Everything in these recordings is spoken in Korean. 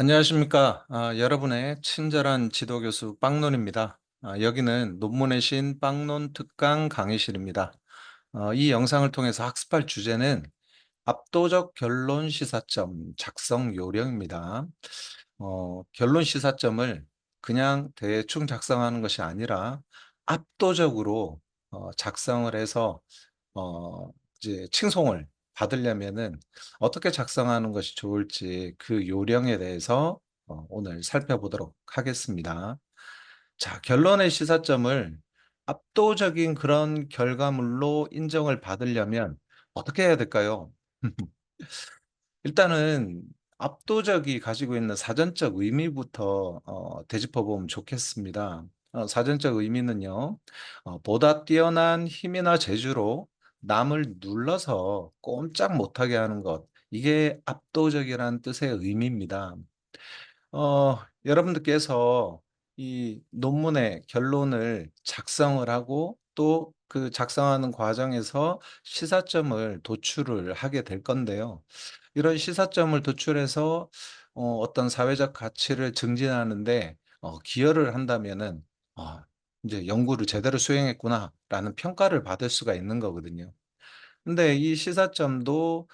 안녕하십니까. 여러분의 친절한 지도교수 빵논입니다. 여기는 논문의 신 빵논 특강 강의실입니다. 이 영상을 통해서 학습할 주제는 압도적 결론 시사점 작성 요령입니다. 결론 시사점을 그냥 대충 작성하는 것이 아니라 압도적으로 작성을 해서 어 이제 칭송을 받으려면은 어떻게 작성하는 것이 좋을지 그 요령에 대해서 오늘 살펴보도록 하겠습니다. 자, 결론의 시사점을 압도적인 그런 결과물로 인정을 받으려면 어떻게 해야 될까요? 일단은 압도적이 가지고 있는 사전적 의미부터 되짚어 보면 좋겠습니다. 사전적 의미는요. 보다 뛰어난 힘이나 재주로 남을 눌러서 꼼짝 못하게 하는 것. 이게 압도적이라는 뜻의 의미입니다. 여러분들께서 이 논문의 결론을 작성을 하고 또 그 작성하는 과정에서 시사점을 도출을 하게 될 건데요. 이런 시사점을 도출해서 어떤 사회적 가치를 증진하는 데 기여를 한다면은 '아 인제 연구를 제대로 수행했구나.'라는 평가를 받을 수가 있는 거거든요. 근데 이 시사점도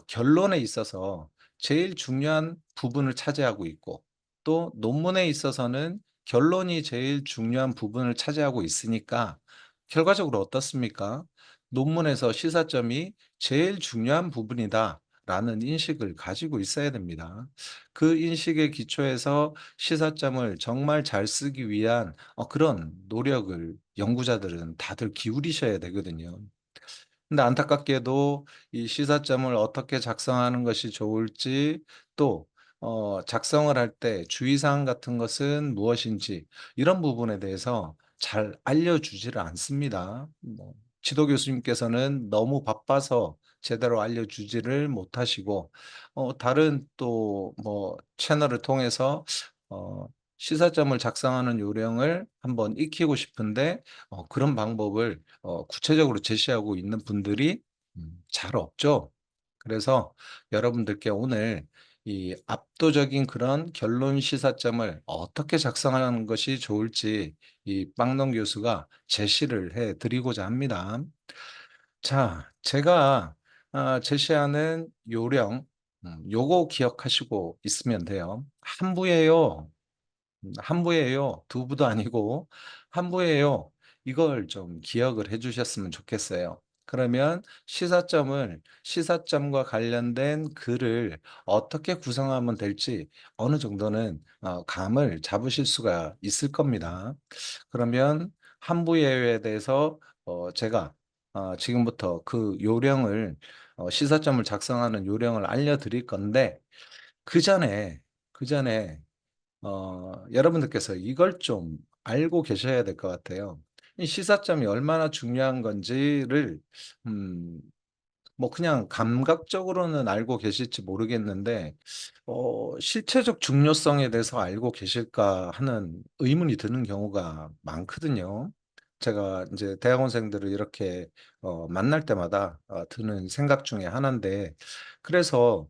결론에 있어서 제일 중요한 부분을 차지하고 있고 또 논문에 있어서는 결론이 제일 중요한 부분을 차지하고 있으니까 결과적으로 어떻습니까? 논문에서 시사점이 제일 중요한 부분이다라는 인식을 가지고 있어야 됩니다. 그 인식에 기초해서 시사점을 정말 잘 쓰기 위한 그런 노력을 연구자들은 다들 기울이셔야 되거든요. 근데 안타깝게도 이 시사점을 어떻게 작성하는 것이 좋을지 또 작성을 할 때 주의사항 같은 것은 무엇인지 이런 부분에 대해서 잘 알려주지를 않습니다. 뭐 지도 교수님께서는 너무 바빠서 제대로 알려주지를 못하시고 다른 또 뭐 채널을 통해서 어 시사점을 작성하는 요령을 한번 익히고 싶은데 그런 방법을 구체적으로 제시하고 있는 분들이 잘 없죠. 그래서 여러분들께 오늘 이 압도적인 그런 결론 시사점을 어떻게 작성하는 것이 좋을지 이 빵농 교수가 제시를 해 드리고자 합니다. 자, 제가 제시하는 요령 요거 기억하시고 있으면 돼요. 한 부예요. 한 부예요. 두 부도 아니고 한 부예요. 이걸 좀 기억을 해 주셨으면 좋겠어요. 그러면 시사점과 관련된 글을 어떻게 구성하면 될지 어느 정도는 감을 잡으실 수가 있을 겁니다. 그러면 한 부예요에 대해서 제가 지금부터 그 요령을 시사점을 작성하는 요령을 알려드릴 건데 그전에 여러분들께서 이걸 좀 알고 계셔야 될 것 같아요. 이 시사점이 얼마나 중요한 건지를 음 뭐 그냥 감각적으로는 알고 계실지 모르겠는데 '실체적 중요성에 대해서 알고 계실까?' 하는 의문이 드는 경우가 많거든요. 제가 인제 대학원생들을 이렇게 만날 때마다 드는 생각 중에 하나인데 그래서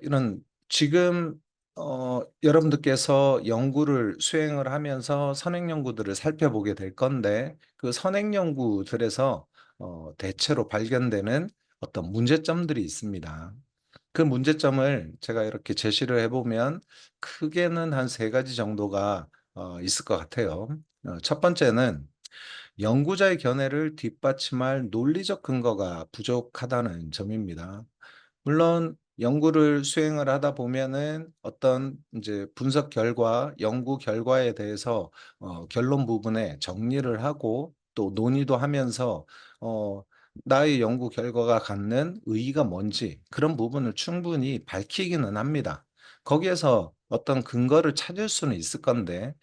이런 지금 여러분들께서 연구를 수행을 하면서 선행 연구들을 살펴보게 될 건데 그 선행 연구들에서 대체로 발견되는 어떤 문제점들이 있습니다. 그 문제점을 제가 이렇게 제시를 해 보면 크게는 한 세 가지 정도가 있을 것 같아요. 첫 번째는 연구자의 견해를 뒷받침할 논리적 근거가 부족하다는 점입니다. 물론 연구를 수행을 하다 보면은 어떤 인제 분석 결과, 연구 결과에 대해서 결론 부분에 정리를 하고 또 논의도 하면서 어 나의 연구 결과가 갖는 의의가 뭔지 그런 부분을 충분히 밝히기는 합니다. 거기에서 어떤 근거를 찾을 수는 있을 건데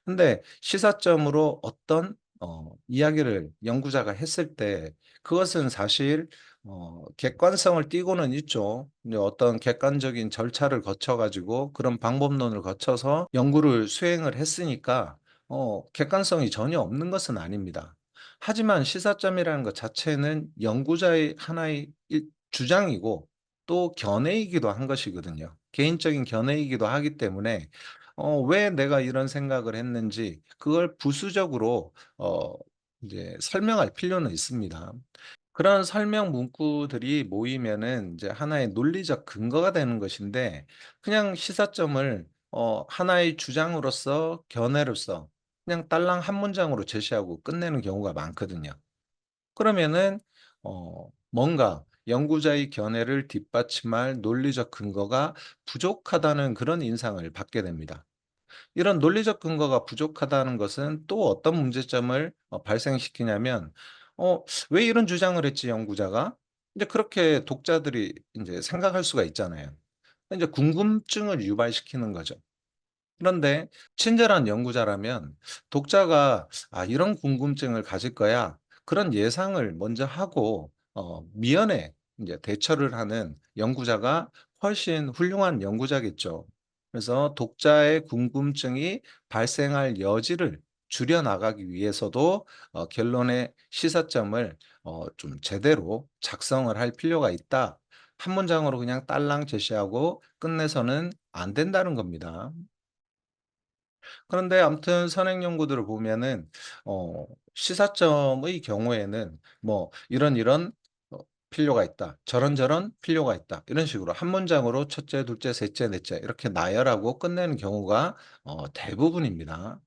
근데 시사점으로 어떤 이야기를 연구자가 했을 때 그것은 사실 객관성을 띠고는 있죠. 근데 어떤 객관적인 절차를 거쳐 가지고 그런 방법론을 거쳐서 연구를 수행을 했으니까 객관성이 전혀 없는 것은 아닙니다. 하지만 시사점이라는 것 자체는 연구자의 하나의 주장이고 또 견해이기도 한 것이거든요. 개인적인 견해이기도 하기 때문에 왜 내가 이런 생각을 했는지 그걸 부수적으로 이제 설명할 필요는 있습니다. 그런 설명 문구들이 모이면은 이제 하나의 논리적 근거가 되는 것인데 그냥 시사점을 하나의 주장으로서 견해로서 그냥 딸랑 한 문장으로 제시하고 끝내는 경우가 많거든요. 그러면은 뭔가 연구자의 견해를 뒷받침할 논리적 근거가 부족하다는 그런 인상을 받게 됩니다. 이런 논리적 근거가 부족하다는 것은 또 어떤 문제점을 발생시키냐면 '왜 이런 주장을 했지 연구자가?' 이제 그렇게 독자들이 인제 생각할 수가 있잖아요. 인제 궁금증을 유발시키는 거죠. 그런데 친절한 연구자라면 독자가 '아 이런 궁금증을 가질 거야.' 그런 예상을 먼저 하고 미연에 인제 대처를 하는 연구자가 훨씬 훌륭한 연구자겠죠. 그래서 독자의 궁금증이 발생할 여지를 줄여 나가기 위해서도 결론의 시사점을 좀 제대로 작성을 할 필요가 있다. 한 문장으로 그냥 딸랑 제시하고 끝내서는 안 된다는 겁니다. 그런데 아무튼 선행 연구들을 보면은 시사점의 경우에는 뭐 "이런 어 필요가 있다. 저런저런 필요가 있다." 이런 식으로 한 문장으로 첫째, 둘째, 셋째, 넷째 이렇게 나열하고 끝내는 경우가 대부분입니다.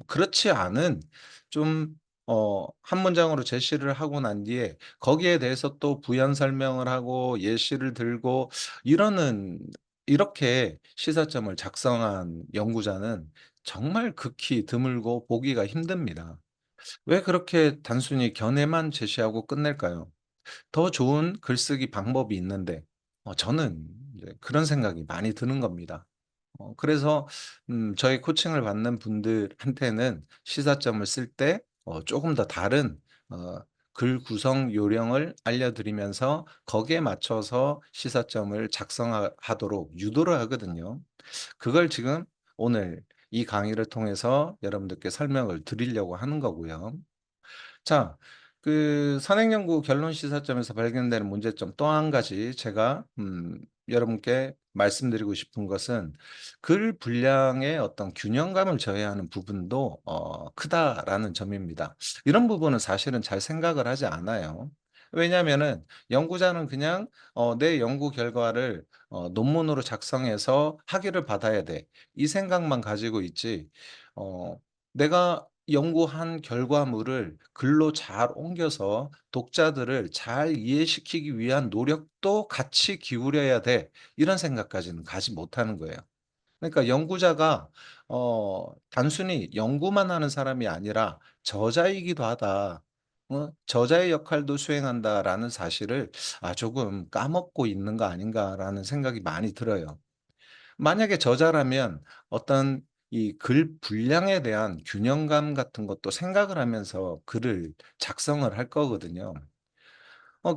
그렇지 않은 좀 한 문장으로 제시를 하고 난 뒤에 거기에 대해서 또 부연 설명을 하고 예시를 들고 이러는 이렇게 시사점을 작성한 연구자는 정말 극히 드물고 보기가 힘듭니다. 왜 그렇게 단순히 견해만 제시하고 끝낼까요? 더 좋은 글쓰기 방법이 있는데 저는 이제 그런 생각이 많이 드는 겁니다. 그래서 저희 코칭을 받는 분들한테는 시사점을 쓸 때 쪼금 더 다른 어 글 구성 요령을 알려드리면서 거기에 맞춰서 시사점을 하도록 유도를 하거든요. 그걸 지금 오늘 이 강의를 통해서 여러분들께 설명을 드리려고 하는 거고요. 자, 그 선행연구 결론 시사점에서 발견되는 문제점 또 한 가지 제가 여러분께 말씀드리고 싶은 것은 글 분량의 어떤 균형감을 저해하는 부분도 크다라는 점입니다. 이런 부분은 사실은 잘 생각을 하지 않아요. 왜냐하면은 연구자는 그냥 내 연구 결과를 논문으로 작성해서 학위를 받아야 돼. 이 생각만 가지고 있지 내가 연구한 결과물을 글로 잘 옮겨서 독자들을 잘 이해시키기 위한 노력도 같이 기울여야 돼. 이런 생각까지는 가지 못하는 거예요. 그러니까 연구자가 단순히 연구만 하는 사람이 아니라 저자이기도 하다. '저자의 역할도 수행한다.'라는 사실을 조금 까먹고 있는 거 아닌가라는 생각이 많이 들어요. 만약에 저자라면 어떤 이 글 분량에 대한 균형감 같은 것도 생각을 하면서 글을 작성을 할 거거든요.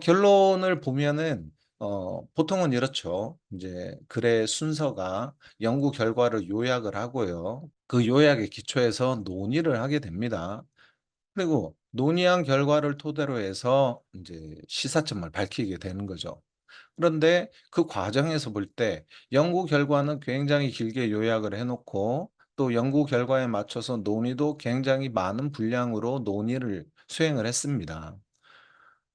결론을 보면은 보통은 이렇죠. 이제 글의 순서가 연구 결과를 요약을 하고요. 그 요약에 기초해서 논의를 하게 됩니다. 그리고 논의한 결과를 토대로 해서 이제 시사점을 밝히게 되는 거죠. 그런데 그 과정에서 볼 때 연구 결과는 굉장히 길게 요약을 해 놓고 또 연구 결과에 맞춰서 논의도 굉장히 많은 분량으로 논의를 수행을 했습니다.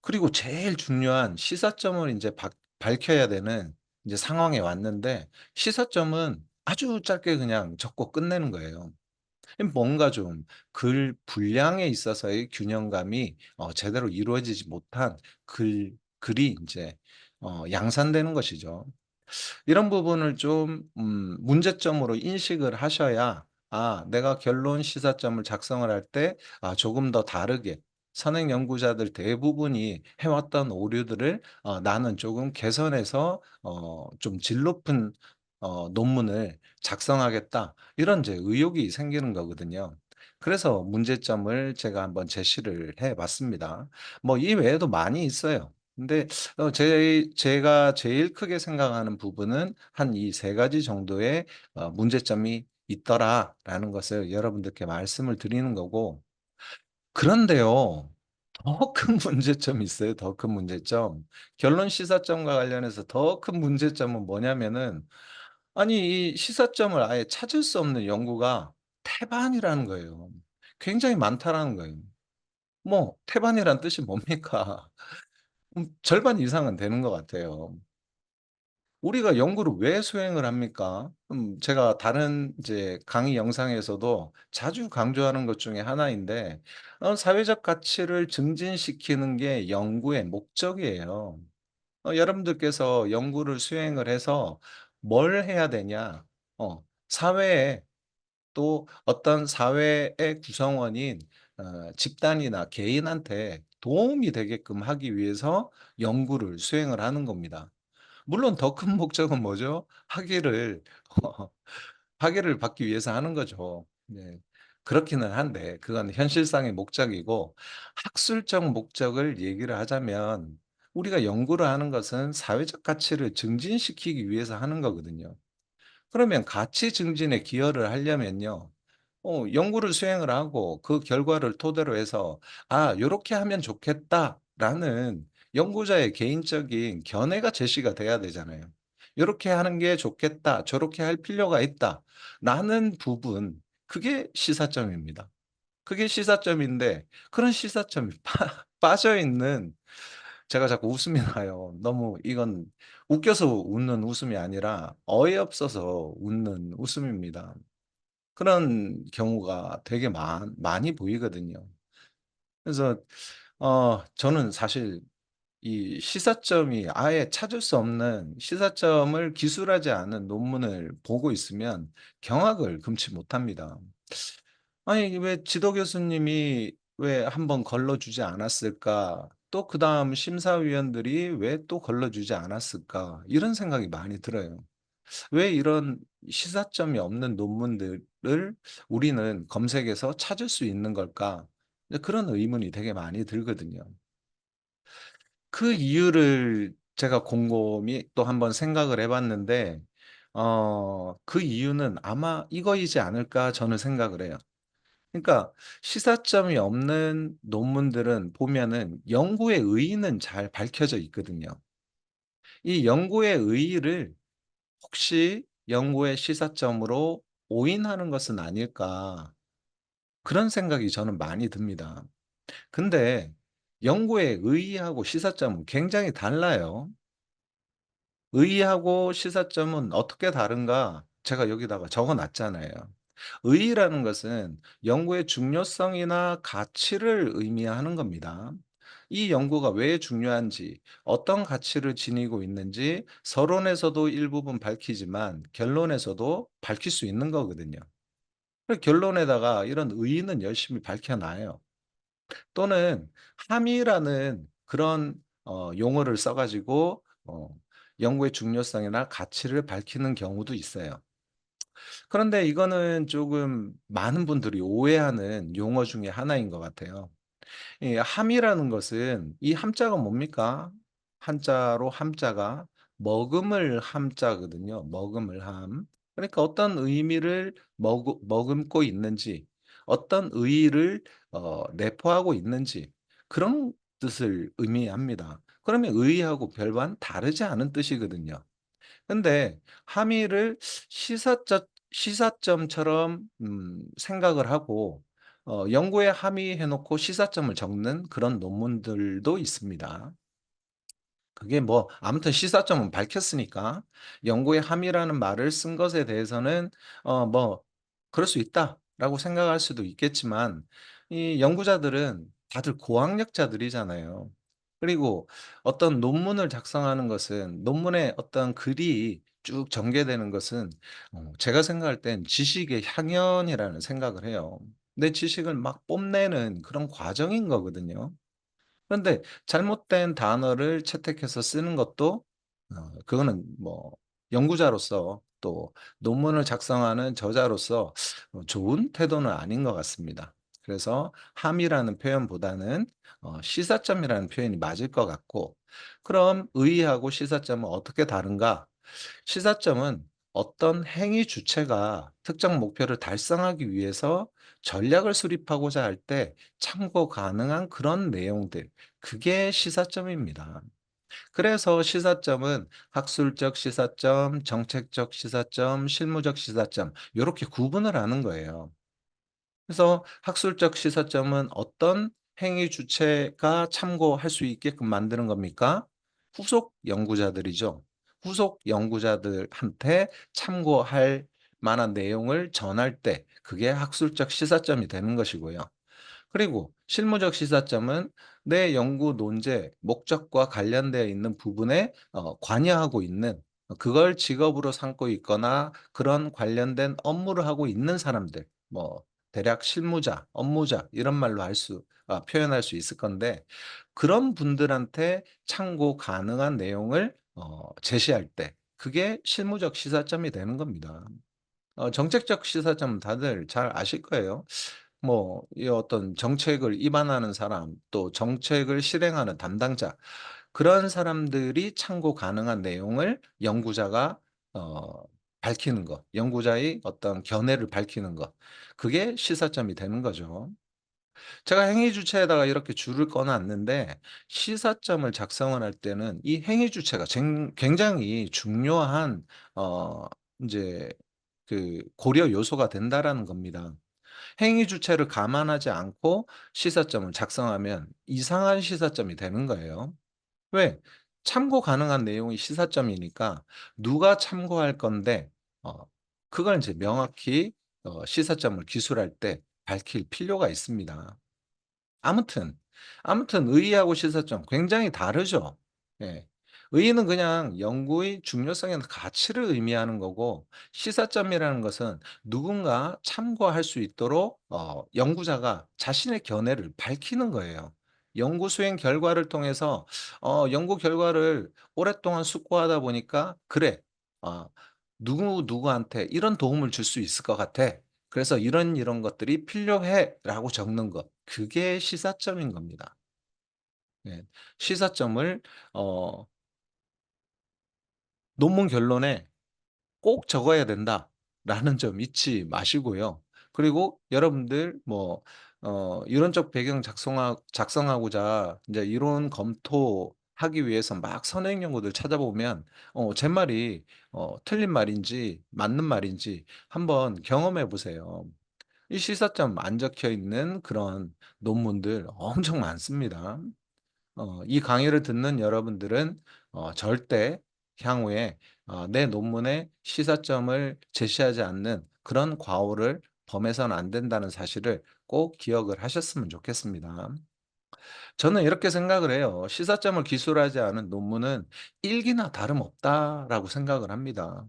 그리고 제일 중요한 시사점을 인제 밝혀야 되는 이제 상황에 왔는데 시사점은 아주 짧게 그냥 적고 끝내는 거예요. 뭔가 좀 글 분량에 있어서의 균형감이 제대로 이루어지지 못한 글이 인제 양산되는 것이죠. 이런 부분을 좀 문제점으로 인식을 하셔야 내가 결론 시사점을 작성을 할 때 조금 더 다르게 선행 연구자들 대부분이 해 왔던 오류들을 '나는 조금 개선해서 좀 질 높은 논문을 작성하겠다.' 이런 이제 의욕이 생기는 거거든요. 그래서 문제점을 제가 한번 제시를 해 봤습니다. 뭐 이외에도 많이 있어요. 근데 제가 제일 크게 생각하는 부분은 한 이 세 가지 정도의 문제점이 있더라라는 것을 여러분들께 말씀을 드리는 거고 그런데요. 더 큰 문제점이 있어요, 더 큰 문제점. 결론 시사점과 관련해서 더 큰 문제점은 뭐냐면은 아니 이 시사점을 아예 찾을 수 없는 연구가 태반이라는 거예요. 굉장히 많다라는 거예요. 뭐 태반이란 뜻이 뭡니까? 절반 이상은 되는 것 같아요. 우리가 연구를 왜 수행을 합니까? 제가 다른 이제 강의 영상에서도 자주 강조하는 것 중에 하나인데 사회적 가치를 증진시키는 게 연구의 목적이에요. 여러분들께서 연구를 수행을 해서 뭘 해야 되냐? 사회에 또 어떤 사회의 구성원인 집단이나 개인한테 도움이 되게끔 하기 위해서 연구를 수행을 하는 겁니다. 물론 더 큰 목적은 뭐죠? 학위를 받기 위해서 하는 거죠. 네. 그렇기는 한데 그건 현실상의 목적이고 학술적 목적을 얘기를 하자면 우리가 연구를 하는 것은 사회적 가치를 증진시키기 위해서 하는 거거든요. 그러면 가치 증진에 기여를 하려면요. 연구를 수행을 하고 그 결과를 토대로 해서 '아 요렇게 하면 좋겠다.'라는 연구자의 개인적인 견해가 제시가 돼야 되잖아요. '요렇게 하는 게 좋겠다. 저렇게 할 필요가 있다.'라는 부분 그게 시사점입니다. 그게 시사점인데 그런 시사점이 빠져 있는 제가 자꾸 웃음이 나요. 너무 이건 웃겨서 웃는 웃음이 아니라 어이없어서 웃는 웃음입니다. 그런 경우가 되게 많이 보이거든요. 그래서 저는 사실 이 시사점이 아예 찾을 수 없는 시사점을 기술하지 않은 논문을 보고 있으면 경악을 금치 못합니다. 아니 왜 지도 교수님이 왜 한번 걸러 주지 않았을까? 또 그다음 심사위원들이 왜 또 걸러 주지 않았을까? 이런 생각이 많이 들어요. 왜 이런 시사점이 없는 논문들을 우리는 검색해서 찾을 수 있는 걸까? 이제 그런 의문이 되게 많이 들거든요. 그 이유를 제가 곰곰이 또 한번 생각을 해 봤는데 그 이유는 아마 이거이지 않을까 저는 생각을 해요. 그러니까 시사점이 없는 논문들은 보면은 연구의 의의는 잘 밝혀져 있거든요. 이 연구의 의의를 혹시 연구의 시사점으로 오인하는 것은 아닐까 그런 생각이 저는 많이 듭니다. 근데 연구의 의의하고 시사점은 굉장히 달라요. 의의하고 시사점은 어떻게 다른가 제가 여기다가 적어 놨잖아요. 의의라는 것은 연구의 중요성이나 가치를 의미하는 겁니다. 이 연구가 왜 중요한지, 어떤 가치를 지니고 있는지 서론에서도 일부분 밝히지만 결론에서도 밝힐 수 있는 거거든요. 그 결론에다가 이런 의의는 열심히 밝혀 놔요. 또는 함의라는 그런 용어를 써 가지고 연구의 중요성이나 가치를 밝히는 경우도 있어요. 그런데 이거는 조금 많은 분들이 오해하는 용어 중에 하나인 것 같아요. 이 함이라는 것은 이 함자가 뭡니까? 한자로 함자가 머금을 함자거든요. 머금을 함. 그러니까 어떤 의미를 머금고 있는지, 어떤 의의를 내포하고 있는지 그런 뜻을 의미합니다. 그러면 의의하고 별반 다르지 않은 뜻이거든요. 근데 함의를 시사점처럼 생각을 하고 연구에 함의해 놓고 시사점을 적는 그런 논문들도 있습니다. 그게 뭐 아무튼 시사점은 밝혔으니까 연구의 함의라는 말을 쓴 것에 대해서는 뭐 '그럴 수 있다.'라고 생각할 수도 있겠지만 이 연구자들은 다들 고학력자들이잖아요. 그리고 어떤 논문을 작성하는 것은 논문에 어떤 글이 쭉 전개되는 것은 제가 생각할 땐 지식의 향연이라는 생각을 해요. 내 지식을 막 뽐내는 그런 과정인 거거든요. 그런데 잘못된 단어를 채택해서 쓰는 것도 그거는 뭐 연구자로서 또 논문을 작성하는 저자로서 좋은 태도는 아닌 것 같습니다. 그래서 함이라는 표현보다는 시사점이라는 표현이 맞을 것 같고 그럼 의의하고 시사점은 어떻게 다른가? 시사점은 어떤 행위 주체가 특정 목표를 달성하기 위해서 전략을 수립하고자 할 때 참고 가능한 그런 내용들, 그게 시사점입니다. 그래서 시사점은 학술적 시사점, 정책적 시사점, 실무적 시사점 요렇게 구분을 하는 거예요. 그래서 학술적 시사점은 어떤 행위 주체가 참고할 수 있게끔 만드는 겁니까? 후속 연구자들이죠. 후속 연구자들한테 참고할 만한 내용을 전할 때 그게 학술적 시사점이 되는 것이고요. 그리고 실무적 시사점은 내 연구 논제 목적과 관련되어 있는 부분에 관여하고 있는, 그걸 직업으로 삼고 있거나 그런 관련된 업무를 하고 있는 사람들, 뭐 대략 실무자, 업무자 이런 말로 표현할 수 있을 건데, 그런 분들한테 참고 가능한 내용을 제시할 때 그게 실무적 시사점이 되는 겁니다. 정책적 시사점은 다들 잘 아실 거예요. 뭐 이 어떤 정책을 입안하는 사람, 또 정책을 실행하는 담당자, 그런 사람들이 참고 가능한 내용을 연구자가 어 밝히는 것, 연구자의 어떤 견해를 밝히는 것, 그게 시사점이 되는 거죠. 제가 행위 주체에다가 이렇게 줄을 꺼 놨는데, 시사점을 작성을 할 때는 이 행위 주체가 굉장히 중요한 어 인제 고려 요소가 된다라는 겁니다. 행위 주체를 감안하지 않고 시사점을 작성하면 이상한 시사점이 되는 거예요. 왜? 참고 가능한 내용이 시사점이니까 누가 참고할 건데 어 그걸 인제 명확히 시사점을 기술할 때 밝힐 필요가 있습니다. 아무튼, 아무튼 의의하고 시사점 굉장히 다르죠. 예. 의의는 그냥 연구의 중요성이나 가치를 의미하는 거고, 시사점이라는 것은 누군가 참고할 수 있도록 연구자가 자신의 견해를 밝히는 거예요. 연구 수행 결과를 통해서 연구 결과를 오랫동안 숙고하다 보니까 '그래. 어 누구누구한테 이런 도움을 줄 수 있을 것 같아. 그래서 이런 이런 것들이 필요해.'라고 적는 것. 그게 시사점인 겁니다. 네. 시사점을 어 논문 결론에 꼭 적어야 된다라는 점 잊지 마시고요. 그리고 여러분들 뭐 이론적 배경 작성하고자 인제 이론 검토하기 위해서 막 선행 연구들 찾아보면 제 말이 틀린 말인지 맞는 말인지 한번 경험해 보세요. 이 시사점 안 적혀 있는 그런 논문들 엄청 많습니다. 이 강의를 듣는 여러분들은 절대 향후에 내 논문에 시사점을 제시하지 않는 그런 과오를 범해서는 안 된다는 사실을 꼭 기억을 하셨으면 좋겠습니다. 저는 이렇게 생각을 해요. '시사점을 기술하지 않은 논문은 일기나 다름없다.'라고 생각을 합니다.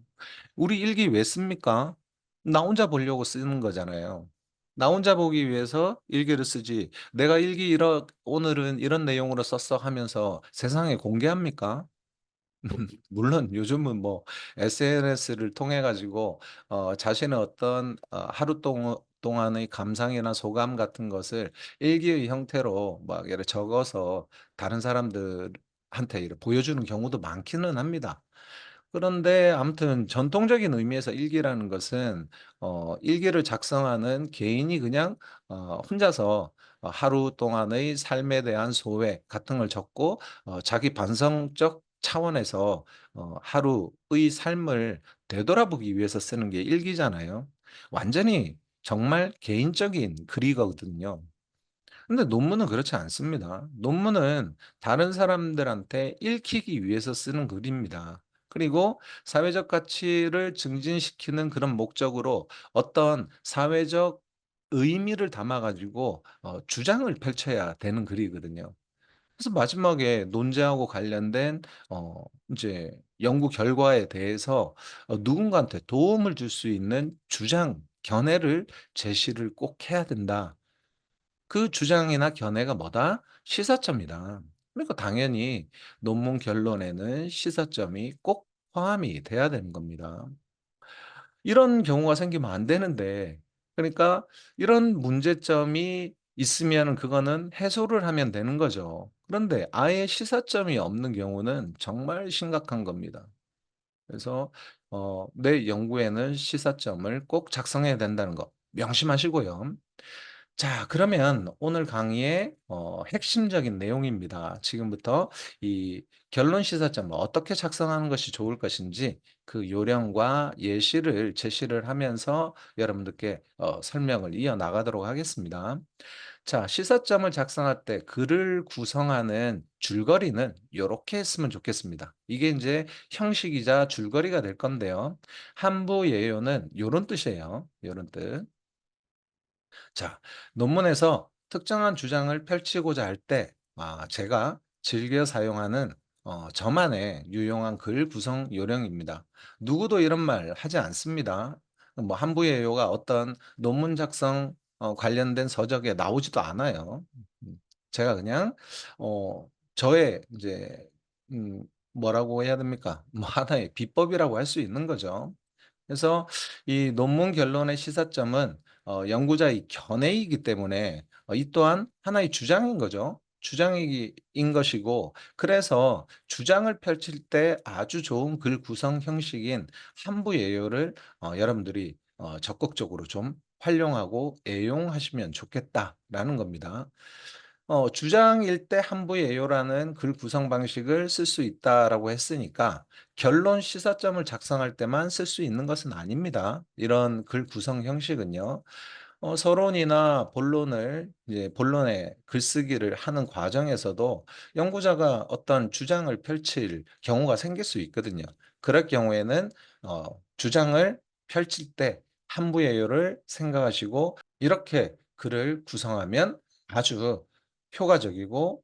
우리 일기 왜 씁니까? 나 혼자 보려고 쓰는 거잖아요. 나 혼자 보기 위해서 일기를 쓰지, '내가 일기 오늘은 이런 내용으로 썼어.' 하면서 세상에 공개합니까? 물론 요즘은 뭐 SNS를 통해 가지고 자신의 어떤 하루 동안의 감상이나 소감 같은 것을 일기의 형태로 막 이렇게 적어서 다른 사람들한테 이렇게 보여주는 경우도 많기는 합니다. 그런데 아무튼 전통적인 의미에서 일기라는 것은 일기를 작성하는 개인이 그냥 혼자서 하루 동안의 삶에 대한 소회 같은 걸 적고 자기 반성적 차원에서 하루의 삶을 되돌아보기 위해서 쓰는 게 일기잖아요. 완전히 정말 개인적인 글이거든요. 근데 논문은 그렇지 않습니다. 논문은 다른 사람들한테 읽히기 위해서 쓰는 글입니다. 그리고 사회적 가치를 증진시키는 그런 목적으로 어떤 사회적 의미를 담아 가지고 주장을 펼쳐야 되는 글이거든요. 그래서 마지막에 논제하고 관련된 인제 연구 결과에 대해서 누군가한테 도움을 줄 수 있는 주장, 견해를 제시를 꼭 해야 된다. 그 주장이나 견해가 뭐다? 시사점이다. 그러니까 당연히 논문 결론에는 시사점이 꼭 포함이 돼야 되는 겁니다. 이런 경우가 생기면 안 되는데, 그러니까 이런 문제점이 있으면은 그거는 해소를 하면 되는 거죠. 그런데 아예 시사점이 없는 경우는 정말 심각한 겁니다. 그래서 내 연구에는 시사점을 꼭 작성해야 된다는 거 명심하시고요. 자, 그러면 오늘 강의의 핵심적인 내용입니다. 지금부터 이 결론 시사점을 어떻게 작성하는 것이 좋을 것인지 그 요령과 예시를 제시를 하면서 여러분들께 설명을 이어나가도록 하겠습니다. 자, 시사점을 작성할 때 글을 구성하는 줄거리는 요렇게 했으면 좋겠습니다. 이게 이제 형식이자 줄거리가 될 건데요. 한부 예요는 요런 뜻이에요. 요런 뜻. 자, 논문에서 특정한 주장을 펼치고자 할 때, 제가 즐겨 사용하는 저만의 유용한 글 구성 요령입니다. 누구도 이런 말 하지 않습니다. 뭐 한부예요가 어떤 논문 작성 관련된 서적에 나오지도 않아요. 음, 제가 그냥 저의 이제 음, 뭐라고 해야 됩니까? 뭐 하나의 비법이라고 할 수 있는 거죠. 그래서 이 논문 결론의 시사점은 연구자의 견해이기 때문에 이 또한 하나의 주장인 거죠. 주장이 인 것이고, 그래서 주장을 펼칠 때 아주 좋은 글 구성 형식인 함부 예요를 여러분들이 적극적으로 좀 활용하고 애용하시면 좋겠다라는 겁니다. 주장일 때 함부 예요라는 글 구성 방식을 쓸 수 있다라고 했으니까 결론 시사점을 작성할 때만 쓸 수 있는 것은 아닙니다. 이런 글 구성 형식은요. 서론이나 본론을 이제 본론의 글쓰기를 하는 과정에서도 연구자가 어떤 주장을 펼칠 경우가 생길 수 있거든요. 그럴 경우에는 주장을 펼칠 때 함부예요를 생각하시고 이렇게 글을 구성하면 아주 효과적이고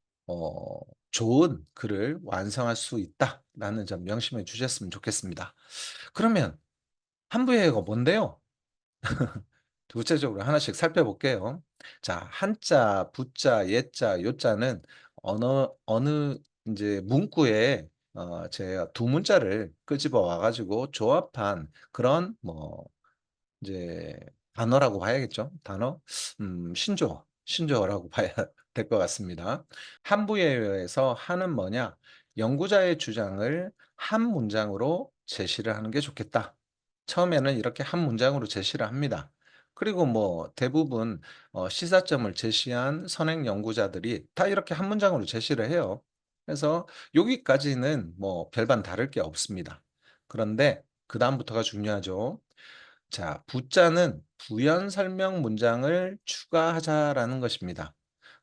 좋은 글을 완성할 수 있다라는 점 명심해 주셨으면 좋겠습니다. 그러면 함부예요가 뭔데요? 구체적으로 하나씩 살펴볼게요. 자, 한자, 부자, 예자, 요자는 어느 인제 문구에 제가 두 문자를 끄집어 와 가지고 조합한 그런 뭐 이제 단어라고 봐야겠죠. 단어? 신조어라고 봐야 될 것 같습니다. 한부예어에서 한은 뭐냐? 연구자의 주장을 한 문장으로 제시를 하는 게 좋겠다. 처음에는 이렇게 한 문장으로 제시를 합니다. 그리고 뭐 대부분 시사점을 제시한 선행 연구자들이 다 이렇게 한 문장으로 제시를 해요. 그래서 여기까지는 뭐 별반 다를 게 없습니다. 그런데 그다음부터가 중요하죠. 자, 부자는 부연 설명 문장을 추가하자라는 것입니다.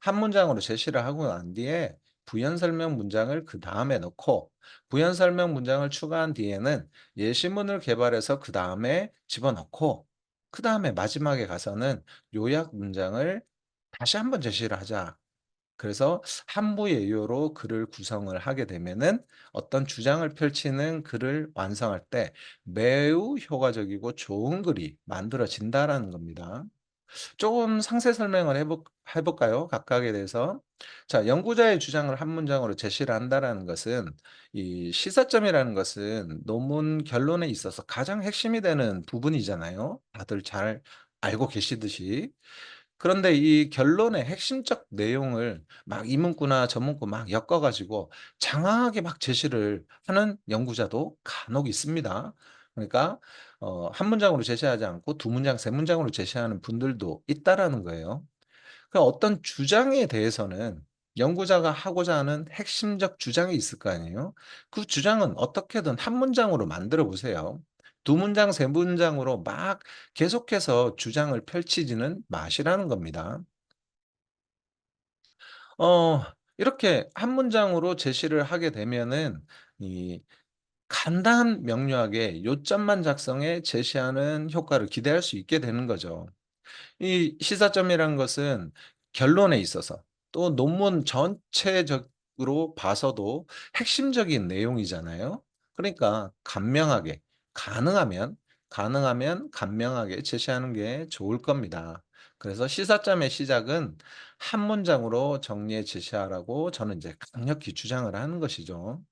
한 문장으로 제시를 하고 난 뒤에 부연 설명 문장을 그다음에 넣고 부연 설명 문장을 추가한 뒤에는 예시문을 개발해서 그다음에 집어넣고 그다음에 마지막에 가서는 요약 문장을 다시 한번 제시를 하자. 그래서 한부 예요로 글을 구성을 하게 되면은 어떤 주장을 펼치는 글을 완성할 때 매우 효과적이고 좋은 글이 만들어진다라는 겁니다. 조금 상세 설명을 해 볼까요? 각각에 대해서. 자, 연구자의 주장을 한 문장으로 제시를 한다라는 것은 이 시사점이라는 것은 논문 결론에 있어서 가장 핵심이 되는 부분이잖아요. 다들 잘 알고 계시듯이. 그런데 이 결론의 핵심적 내용을 막 이문구나 저문구 막 엮어 가지고 장황하게 막 제시를 하는 연구자도 간혹 있습니다. 그러니까 한 문장으로 제시하지 않고 두 문장, 세 문장으로 제시하는 분들도 있다라는 거예요. 그 어떤 주장에 대해서는 연구자가 하고자 하는 핵심적 주장이 있을 거 아니에요. 그 주장은 어떻게든 한 문장으로 만들어 보세요. 두 문장, 세 문장으로 막 계속해서 주장을 펼치지는 마시라는 겁니다. 어 이렇게 한 문장으로 제시를 하게 되면은 이 간단 명료하게 요점만 작성해 제시하는 효과를 기대할 수 있게 되는 거죠. 이 시사점이라는 것은 결론에 있어서 또 논문 전체적으로 봐서도 핵심적인 내용이잖아요. 그러니까 간명하게 가능하면, 가능하면 간명하게 제시하는 게 좋을 겁니다. 그래서 시사점의 시작은 한 문장으로 정리해 제시하라고 저는 이제 강력히 주장을 하는 것이죠.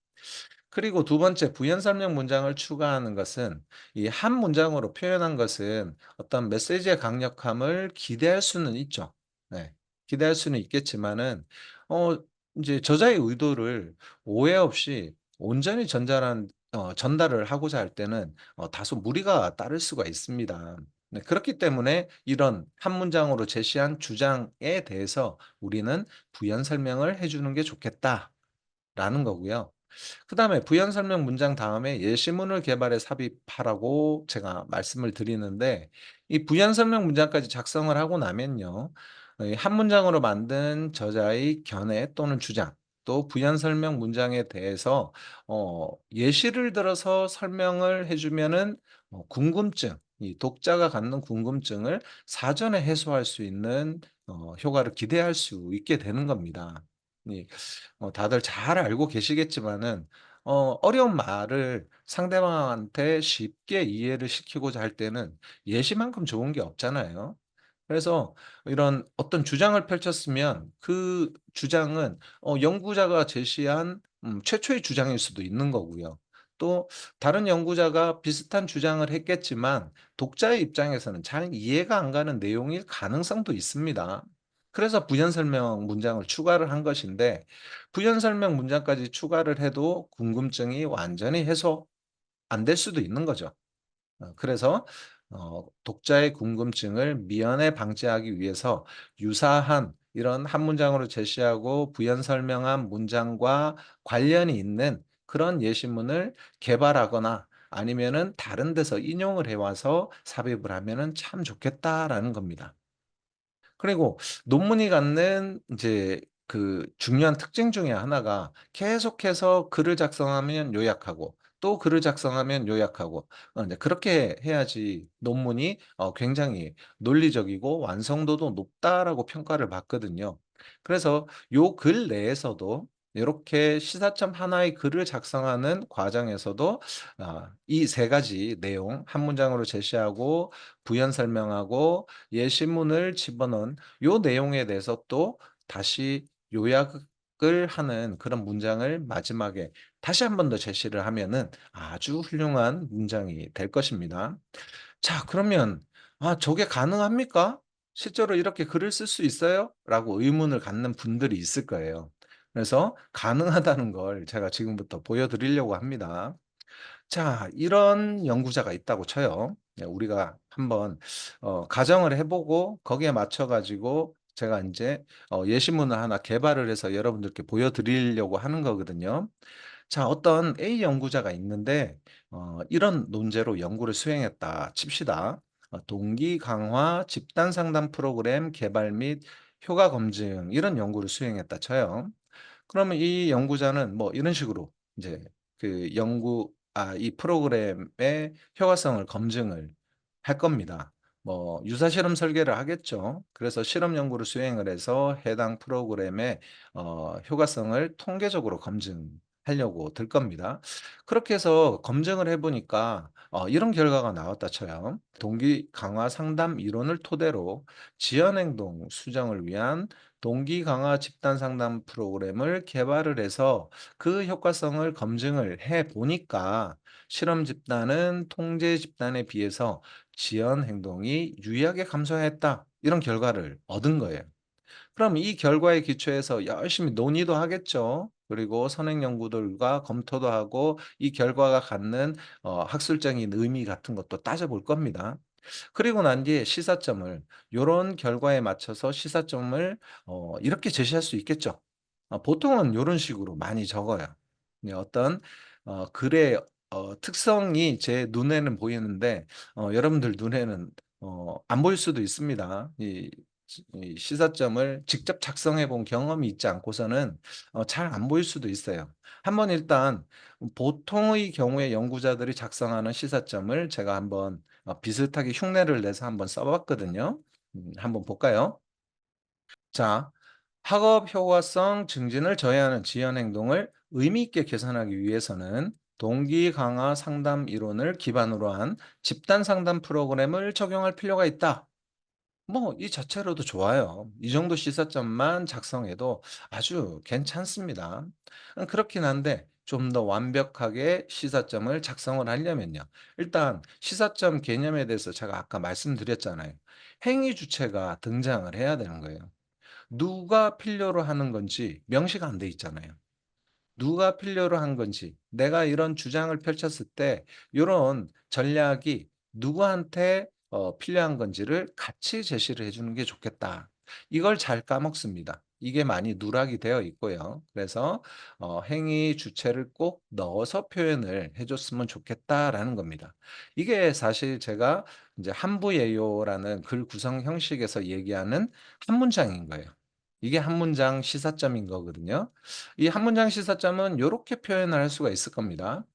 그리고 두 번째 부연 설명 문장을 추가하는 것은 이 한 문장으로 표현한 것은 어떤 메시지의 강력함을 기대할 수는 있죠. 네. 기대할 수는 있겠지만은 어 인제 저자의 의도를 오해 없이 온전히 전달을 하고자 할 때는 다소 무리가 따를 수가 있습니다. 네, 그렇기 때문에 이런 한 문장으로 제시한 주장에 대해서 우리는 부연 설명을 해 주는 게 좋겠다라는 거고요. 그다음에 부연 설명 문장 다음에 예시문을 개발해 삽입하라고 제가 말씀을 드리는데, 이 부연 설명 문장까지 작성을 하고 나면요, 이 한 문장으로 만든 저자의 견해 또는 주장, 또 부연 설명 문장에 대해서 예시를 들어서 설명을 해 주면은 궁금증, 이 독자가 갖는 궁금증을 사전에 해소할 수 있는 효과를 기대할 수 있게 되는 겁니다. 이 다들 잘 알고 계시겠지만은 어려운 말을 상대방한테 쉽게 이해를 시키고자 할 때는 예시만큼 좋은 게 없잖아요. 그래서 이런 어떤 주장을 펼쳤으면 그 주장은 연구자가 제시한 최초의 주장일 수도 있는 거고요. 또 다른 연구자가 비슷한 주장을 했겠지만 독자의 입장에서는 잘 이해가 안 가는 내용일 가능성도 있습니다. 그래서 부연 설명 문장을 추가를 한 것인데, 부연 설명 문장까지 추가를 해도 궁금증이 완전히 해소 안 될 수도 있는 거죠. 그래서 독자의 궁금증을 미연에 방지하기 위해서 유사한 이런 한 문장으로 제시하고 부연 설명한 문장과 관련이 있는 그런 예시문을 개발하거나 아니면은 다른 데서 인용을 해 와서 삽입을 하면은 참 좋겠다라는 겁니다. 그리고 논문이 갖는 인제 그 중요한 특징 중에 하나가 계속해서 글을 작성하면 요약하고 또 글을 작성하면 요약하고 인제 그렇게 해야지 논문이 굉장히 논리적이고 완성도도 높다라고 평가를 받거든요. 그래서 요 글 내에서도 요렇게 시사점 하나의 글을 작성하는 과정에서도 이 세 가지 내용 한 문장으로 제시하고 부연 설명하고 예시문을 집어넣은 요 내용에 대해서 또 다시 요약을 하는 그런 문장을 마지막에 다시 한 번 더 제시를 하면은 아주 훌륭한 문장이 될 것입니다. 자, 그러면 '아, 저게 가능합니까? 실제로 이렇게 글을 쓸 수 있어요?' 라고 의문을 갖는 분들이 있을 거예요. 그래서 가능하다는 걸 제가 지금부터 보여 드리려고 합니다. 자, 이런 연구자가 있다고 쳐요. 네, 우리가 한번 가정을 해 보고 거기에 맞춰 가지고 제가 인제 예시문을 하나 개발을 해서 여러분들께 보여 드리려고 하는 거거든요. 자, 어떤 A 연구자가 있는데 이런 논제로 연구를 수행했다 칩시다. 동기 강화 집단 상담 프로그램 개발 및 효과 검증, 이런 연구를 수행했다 쳐요. 그러면 이 연구자는 뭐 이런 식으로 인제 그 이 프로그램의 효과성을 검증을 할 겁니다. 뭐 유사 실험 설계를 하겠죠. 그래서 실험 연구를 수행을 해서 해당 프로그램의 효과성을 통계적으로 검증하려고 들 겁니다. 그렇게 해서 검증을 해 보니까 이런 결과가 나왔다 쳐요. 동기 강화 상담 이론을 토대로 지연 행동 수정을 위한 동기 강화 집단 상담 프로그램을 개발을 해서 그 효과성을 검증을 해 보니까 실험 집단은 통제 집단에 비해서 지연 행동이 유의하게 감소했다, 이런 결과를 얻은 거예요. 그럼 이 결과에 기초해서 열심히 논의도 하겠죠. 그리고 선행 연구들과 검토도 하고 이 결과가 갖는 학술적인 의미 같은 것도 따져볼 겁니다. 그리고 난 뒤에 시사점을, 요런 결과에 맞춰서 시사점을 이렇게 제시할 수 있겠죠. 보통은 요런 식으로 많이 적어요. 네, 어떤 글의 특성이 제 눈에는 보이는데 여러분들 눈에는 안 보일 수도 있습니다. 이 시사점을 직접 작성해 본 경험이 있지 않고서는 잘 안 보일 수도 있어요. 한번 일단 보통의 경우에 연구자들이 작성하는 시사점을 제가 한번 비슷하게 흉내를 내서 한번 써 봤거든요. 한번 볼까요? 자, 학업 효과성 증진을 저해하는 지연 행동을 의미 있게 개선하기 위해서는 동기 강화 상담 이론을 기반으로 한 집단 상담 프로그램을 적용할 필요가 있다. 뭐 이 자체로도 좋아요. 이 정도 시사점만 작성해도 아주 괜찮습니다. 그렇긴 한데 좀 더 완벽하게 시사점을 작성을 하려면요, 일단 시사점 개념에 대해서 제가 아까 말씀드렸잖아요. 행위 주체가 등장을 해야 되는 거예요. 누가 필요로 하는 건지 명시가 안 돼 있잖아요. 누가 필요로 한 건지, 내가 이런 주장을 펼쳤을 때 요런 전략이 누구한테 필요한 건지를 같이 제시를 해 주는 게 좋겠다. 이걸 잘 까먹습니다. 이게 많이 누락이 되어 있고요. 그래서 행위 주체를 꼭 넣어서 표현을 해 줬으면 좋겠다라는 겁니다. 이게 사실 제가 이제 한부예요라는 글 구성 형식에서 얘기하는 한 문장인 거예요. 이게 한 문장 시사점인 거거든요. 이 한 문장 시사점은 요렇게 표현을 할 수가 있을 겁니다.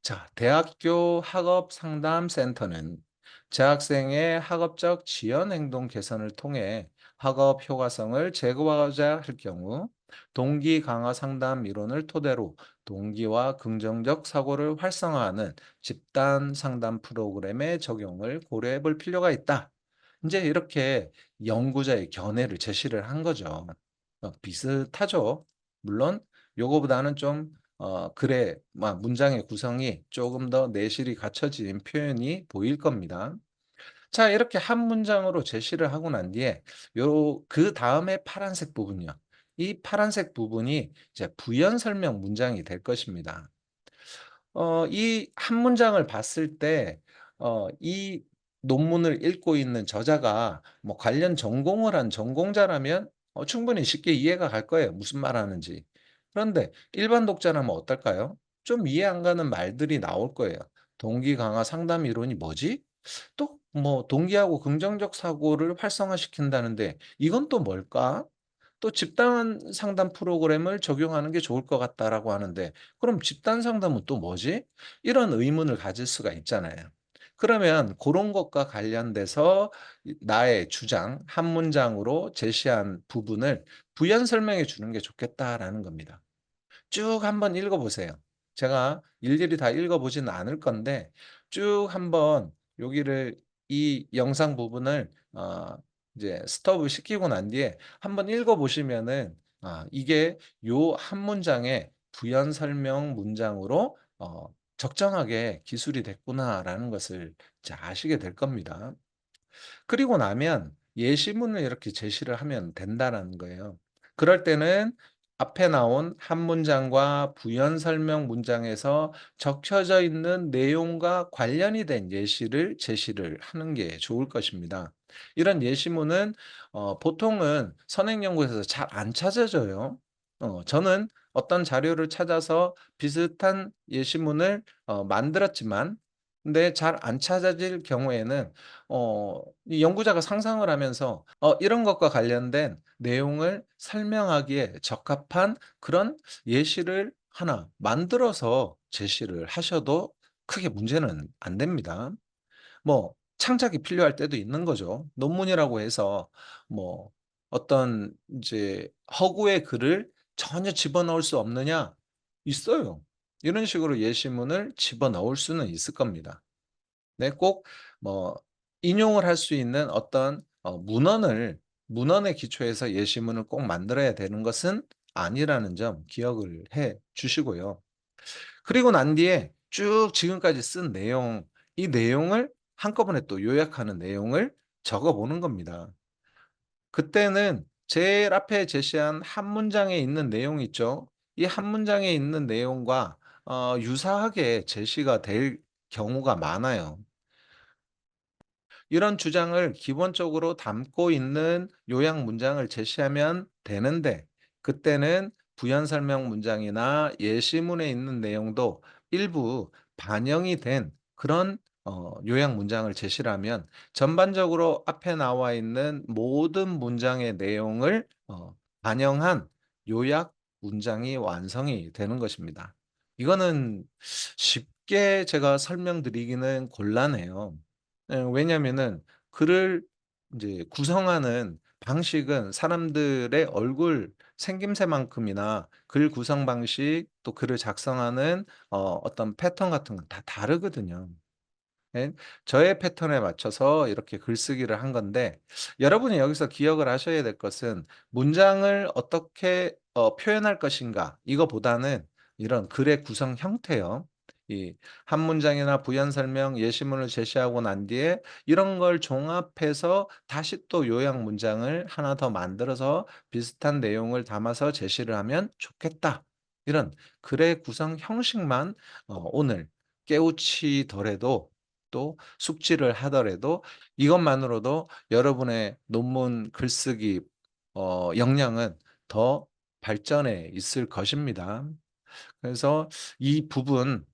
자, 대학교 학업 상담 센터는 재학생의 학업적 지연 행동 개선을 통해 학업 효과성을 제고하고자 할 경우 동기 강화 상담 이론을 토대로 동기와 긍정적 사고를 활성화하는 집단 상담 프로그램의 적용을 고려해 볼 필요가 있다. 이제 이렇게 연구자의 견해를 제시를 한 거죠. 비슷하죠. 물론 요거보다는 좀 글의 문장의 구성이 조금 더 내실이 갖춰진 표현이 보일 겁니다. 자, 이렇게 한 문장으로 제시를 하고 난 뒤에 요 그다음에 파란색 부분이요. 이 파란색 부분이 이제 부연 설명 문장이 될 것입니다. 이 한 문장을 봤을 때 이 논문을 읽고 있는 저자가 뭐 관련 전공을 한 전공자라면 충분히 쉽게 이해가 갈 거예요, 무슨 말하는지. 그런데 일반 독자라면 어떨까요? 좀 이해 안 가는 말들이 나올 거예요. 동기 강화 상담 이론이 뭐지? 또 뭐 동기하고 긍정적 사고를 활성화시킨다는데 이건 또 뭘까? 또 집단 상담 프로그램을 적용하는 게 좋을 것 같다라고 하는데 그럼 집단 상담은 또 뭐지? 이런 의문을 가질 수가 있잖아요. 그러면 그런 것과 관련돼서 나의 주장 한 문장으로 제시한 부분을 부연 설명해 주는 게 좋겠다라는 겁니다. 쭉 한번 읽어 보세요. 제가 일일이 다 읽어 보지는 않을 건데 쭉 한번 여기를 이 영상 부분을 이제 스톱을 시키고 난 뒤에 한번 읽어 보시면은 이게 요 한 문장의 부연 설명 문장으로 적정하게 기술이 됐구나라는 것을 이제 아시게 될 겁니다. 그리고 나면 예시문을 이렇게 제시를 하면 된다라는 거예요. 그럴 때는 앞에 나온 한 문장과 부연 설명 문장에서 적혀져 있는 내용과 관련이 된 예시를 제시를 하는 게 좋을 것입니다. 이런 예시문은 보통은 선행 연구에서 잘 안 찾아져요. 저는 어떤 자료를 찾아서 비슷한 예시문을 만들었지만 근데 잘 안 찾아질 경우에는 이 연구자가 상상을 하면서 이런 것과 관련된 내용을 설명하기에 적합한 그런 예시를 하나 만들어서 제시를 하셔도 크게 문제는 안 됩니다. 뭐 창작이 필요할 때도 있는 거죠. 논문이라고 해서 뭐 어떤 이제 허구의 글을 전혀 집어넣을 수 없느냐? 있어요. 이런 식으로 예시문을 집어넣을 수는 있을 겁니다. 네, 꼭 뭐 인용을 할 수 있는 어떤 문헌에 기초해서 예시문을 꼭 만들어야 되는 것은 아니라는 점 기억을 해 주시고요. 그리고 난 뒤에 쭉 지금까지 쓴 내용, 이 내용을 한꺼번에 또 요약하는 내용을 적어 보는 겁니다. 그때는 제일 앞에 제시한 한 문장에 있는 내용 있죠. 이 한 문장에 있는 내용과 유사하게 제시가 될 경우가 많아요. 이런 주장을 기본적으로 담고 있는 요약 문장을 제시하면 되는데 그때는 부연 설명 문장이나 예시문에 있는 내용도 일부 반영이 된 그런 요약 문장을 제시를 하면 전반적으로 앞에 나와 있는 모든 문장의 내용을 반영한 요약 문장이 완성이 되는 것입니다. 이거는 쉽게 제가 설명드리기는 곤란해요. 왜냐하면은 글을 인제 구성하는 방식은 사람들의 얼굴 생김새만큼이나 글 구성 방식 또 글을 작성하는 어떤 패턴 같은 건 다 다르거든요. 예. 저의 패턴에 맞춰서 이렇게 글쓰기를 한 건데 여러분이 여기서 기억을 하셔야 될 것은 문장을 어떻게 표현할 것인가 이거보다는 이런 글의 구성 형태요. 이 한 문장이나 부연 설명, 예시문을 제시하고 난 뒤에 이런 걸 종합해서 다시 또 요약 문장을 하나 더 만들어서 비슷한 내용을 담아서 제시를 하면 좋겠다. 이런 글의 구성 형식만 오늘 깨우치더라도 또 숙지를 하더라도 이것만으로도 여러분의 논문 글쓰기 역량은 더 발전해 있을 것입니다. 그래서 이 부분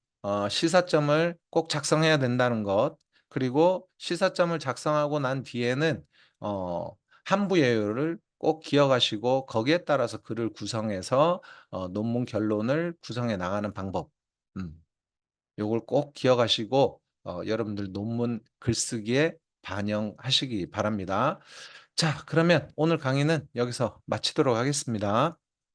시사점을 꼭 작성해야 된다는 것, 그리고 시사점을 작성하고 난 뒤에는 어 함부 예우를 꼭 기억하시고 거기에 따라서 글을 구성해서 논문 결론을 구성해 나가는 방법. 음. 요걸 꼭 기억하시고 여러분들 논문 글쓰기에 반영하시기 바랍니다. 자, 그러면 오늘 강의는 여기서 마치도록 하겠습니다.